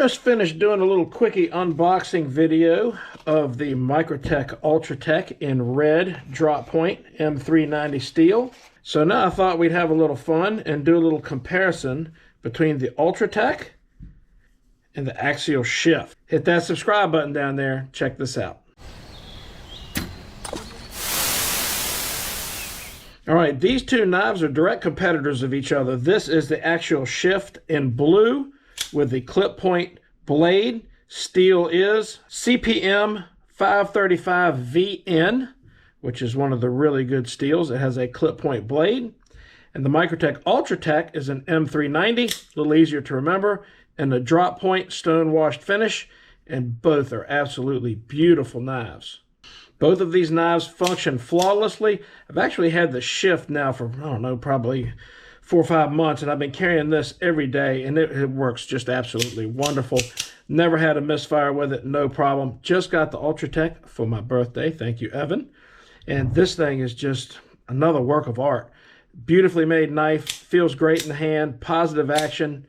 Just finished doing a little quickie unboxing video of the Microtech Ultratech in red drop point M390 steel. So now I thought we'd have a little fun and do a little comparison between the Ultratech and the Axial Shift. Hit that subscribe button down there. Check this out. All right, these two knives are direct competitors of each other. This is the Axial Shift in blue with the clip point blade. Steel is CPM 535 VN, which is one of the really good steels. It has a clip point blade. And the Microtech Ultratech is an M390, a little easier to remember, and a drop point stone washed finish. And both are absolutely beautiful knives. Both of these knives function flawlessly. I've actually had the Shift now for, I don't know, probably 4 or 5 months, and I've been carrying this every day, and it works just absolutely wonderful. Never had a misfire with it, no problem. Just got the Ultratech for my birthday. Thank you, Evan. And this thing is just another work of art. Beautifully made knife, feels great in the hand, positive action,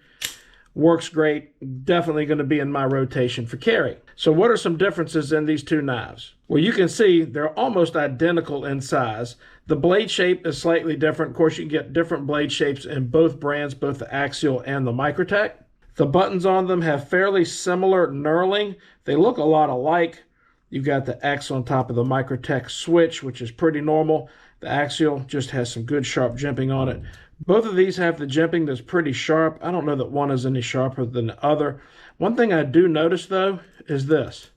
works great. Definitely going to be in my rotation for carry. So what are some differences in these two knives? Well, you can see they're almost identical in size. The blade shape is slightly different. Of course, you can get different blade shapes in both brands, both the Axial and the Microtech. The buttons on them have fairly similar knurling. They look a lot alike. You've got the X on top of the Microtech switch, which is pretty normal. The Axial just has some good sharp jimping on it. Both of these have the jimping that's pretty sharp. I don't know that one is any sharper than the other. One thing I do notice, though, is this.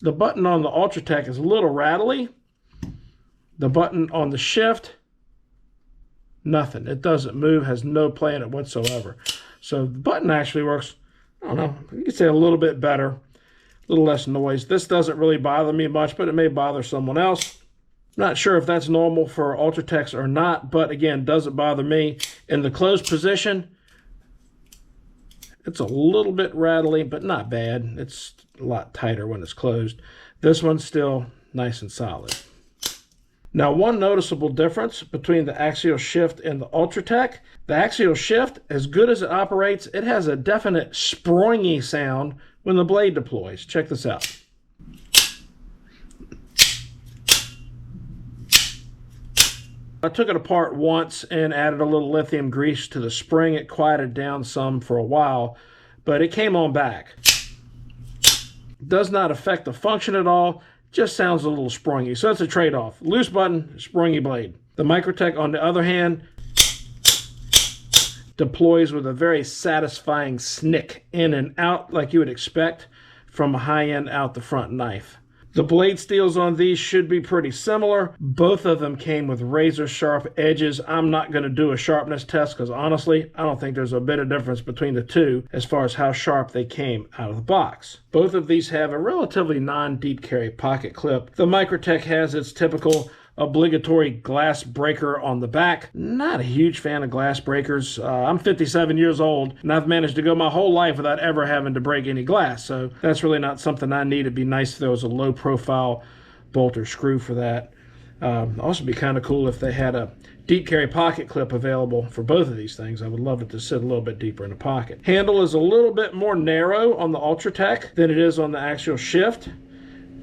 The button on the Ultratech is a little rattly. The button on the Shift, nothing. It doesn't move, has no play in it whatsoever. So the button actually works, I don't know, you could say a little bit better, a little less noise. This doesn't really bother me much, but it may bother someone else. Not sure if that's normal for Ultratechs or not, but again, doesn't bother me. In the closed position, it's a little bit rattly, but not bad. It's a lot tighter when it's closed. This one's still nice and solid. Now, one noticeable difference between the Axial Shift and the Ultratech, the Axial Shift, as good as it operates, it has a definite springy sound when the blade deploys. Check this out. I took it apart once and added a little lithium grease to the spring. It quieted down some for a while, but it came on back. Does not affect the function at all, just sounds a little springy. So it's a trade-off. Loose button, springy blade. The Microtech, on the other hand, deploys with a very satisfying snick in and out like you would expect from a high-end out the front knife. The blade steels on these should be pretty similar. Both of them came with razor sharp edges. I'm not going to do a sharpness test because honestly, I don't think there's a bit of difference between the two as far as how sharp they came out of the box. Both of these have a relatively non-deep carry pocket clip. The Microtech has its typical obligatory glass breaker on the back. Not a huge fan of glass breakers. I'm 57 years old and I've managed to go my whole life without ever having to break any glass, so that's really not something I need. It'd be nice if there was a low profile bolt or screw for that. Also be kind of cool if they had a deep carry pocket clip available for both of these things. I would love it to sit a little bit deeper in the pocket. Handle is a little bit more narrow on the Ultratech than it is on the Axial Shift.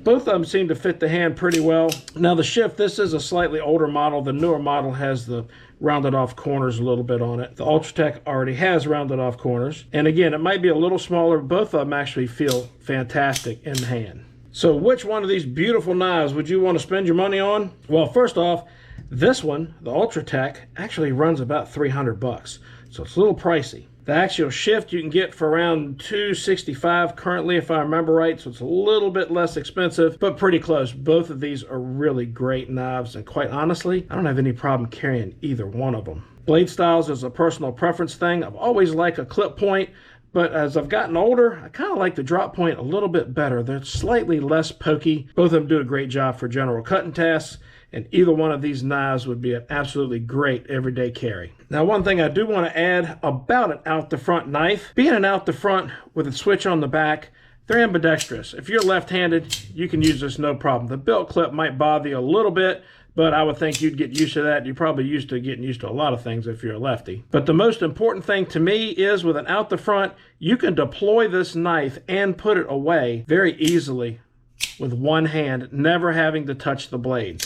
Both of them seem to fit the hand pretty well. Now the Shift, this is a slightly older model. The newer model has the rounded off corners a little bit on it. The Ultratech already has rounded off corners. And again, it might be a little smaller. Both of them actually feel fantastic in the hand. So which one of these beautiful knives would you want to spend your money on? Well, first off, this one, the Ultratech, actually runs about 300 bucks. So it's a little pricey. The Axial Shift you can get for around $265 currently, if I remember right, so it's a little bit less expensive, but pretty close. Both of these are really great knives, and quite honestly, I don't have any problem carrying either one of them. Blade styles is a personal preference thing. I've always liked a clip point, but as I've gotten older, I kind of like the drop point a little bit better. They're slightly less pokey. Both of them do a great job for general cutting tasks, and either one of these knives would be an absolutely great everyday carry. Now, one thing I do want to add about an out-the-front knife, being an out-the-front with a switch on the back, they're ambidextrous. If you're left-handed, you can use this no problem. The belt clip might bother you a little bit, but I would think you'd get used to that. You're probably getting used to a lot of things if you're a lefty. But the most important thing to me is with an out the front, you can deploy this knife and put it away very easily with one hand, never having to touch the blade.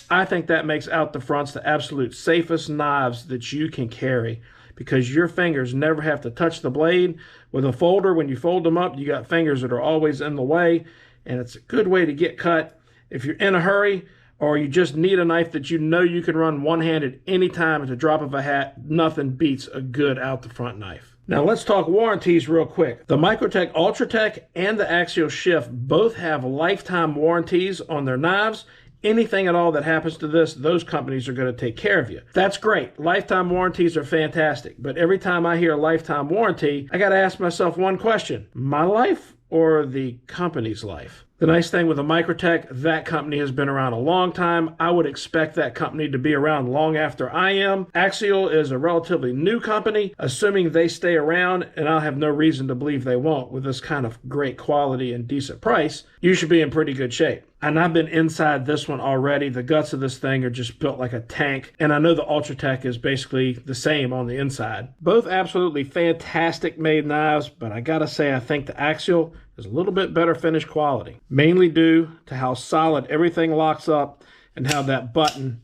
I think that makes out the fronts the absolute safest knives that you can carry, because your fingers never have to touch the blade. With a folder, when you fold them up, you got fingers that are always in the way, and it's a good way to get cut. If you're in a hurry, or you just need a knife that you know you can run one-handed anytime at the drop of a hat, nothing beats a good out the front knife. Now let's talk warranties real quick. The Microtech Ultratech and the Axial Shift both have lifetime warranties on their knives. Anything at all that happens to this, those companies are going to take care of you. That's great. Lifetime warranties are fantastic. But every time I hear a lifetime warranty, I got to ask myself one question: my life or the company's life? The nice thing with the Microtech, that company has been around a long time. I would expect that company to be around long after I am. Axial is a relatively new company. Assuming they stay around, and I'll have no reason to believe they won't with this kind of great quality and decent price, you should be in pretty good shape. And I've been inside this one already. The guts of this thing are just built like a tank. And I know the Ultratech is basically the same on the inside. Both absolutely fantastic made knives, but I gotta say I think the Axial is a little bit better finished quality, mainly due to how solid everything locks up and how that button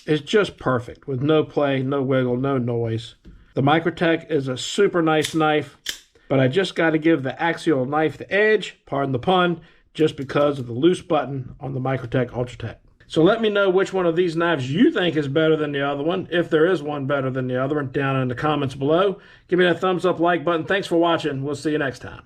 is just perfect with no play, no wiggle, no noise. The Microtech is a super nice knife, but I just got to give the Axial knife the edge, pardon the pun, just because of the loose button on the Microtech Ultratech. So let me know which one of these knives you think is better than the other one, if there is one better than the other one, down in the comments below. Give me that thumbs up, like button. Thanks for watching. We'll see you next time.